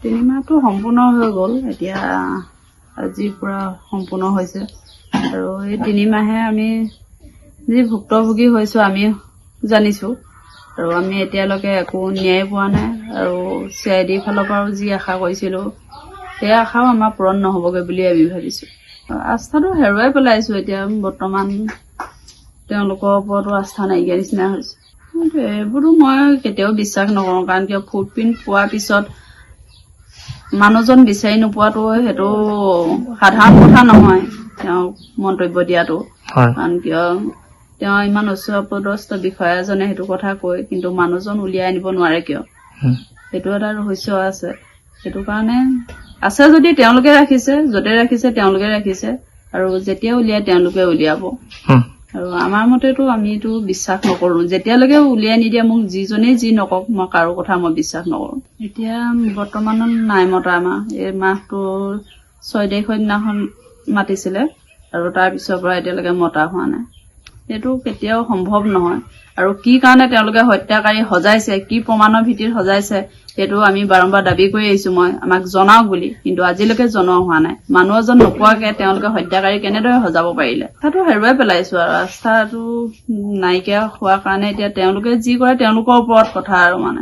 3 মাহটো সম্পূৰ্ণ হৈ গ'ল এতিয়া আজি পুৰা সম্পূৰ্ণ হৈছে আৰু এই 3 মাহে আমি যি ভুক্তভোগী হৈছো আমি জানিছো আৰু আমি এতিয়ালৈকে একো ন্যায় পোৱা নাই আৰু চিআইডি ফালৰ পৰাও যি আশা কৰিছিলো সেই আশাও আমাৰ পূৰণ নহবগে বুলি আমি ভাবিছো আস্থাটো হেৰুৱাই পেলাইছো এতিয়া বৰ্তমান তেওঁলোকৰ ওপৰতো আস্থা নাইকিয়া নিচিনা হৈছে এইবোৰো মই কেতিয়াও বিশ্বাস নকৰো কাৰণ কিয় ফুটপ্ৰিন্ট পোৱাৰ পিছত মানুহজন বিচাৰি নোপোৱাটো সেইটো সাধাৰণ কথা নহয় তেওঁ মন্তব্য দিয়াটো কাৰণ কিয় তেওঁ ইমান উচ্চপদস্থ বিষয়া এজনে সেইটো কথা কয় কিন্তু মানুহজন উলিয়াই আনিব নোৱাৰে কিয় সেইটো এটা ৰহস্য আছে সেইটো কাৰণে আছে যদি তেওঁলোকে ৰাখিছে যতে ৰাখিছে তেওঁলোকে ৰাখিছে আৰু যেতিয়া উলিয়াই তেওঁলোকে উলিয়াব আৰু আমাৰ মতেতো আমিতো বিশ্বাস নকৰো যেতিয়ালৈকে উলিয়াই নিদিয়া মোক যিজনেই যি নকক মই কাৰো কথা মই বিশ্বাস নকৰো এতিয়া বৰ্তমানত নাই মতা আমাৰ এই মাহটো 6 তাৰিখৰ দিনাখন মাতিছিলে আৰু তাৰ পিছৰ পৰা এতিয়ালৈকে মতা হোৱা নাই এইটো কেতিয়াও সম্ভৱ নহয় আৰু কি কাৰণে তেওঁলোকে হত্যাকাৰী সজাইছে কি প্ৰমাণৰ ভিত্তিত সজাইছে সেইটো আমি বাৰম্বাৰ দাবী কৰি আহিছো মই আমাক জনাওক বুলি কিন্তু আজিলৈকে জনোৱা হোৱা নাই মানুহ এজন নোপোৱাকে তেওঁলোকে হত্যাকাৰী কেনেদৰে সজাব পাৰিলে সেইটো হেৰুৱাই পেলাইছো আৰু ৰাস্তাটো নাইকিয়া হোৱাৰ কাৰণে এতিয়া তেওঁলোকে যি কৰে তেওঁলোকৰ ওপৰত কথা আৰু মানে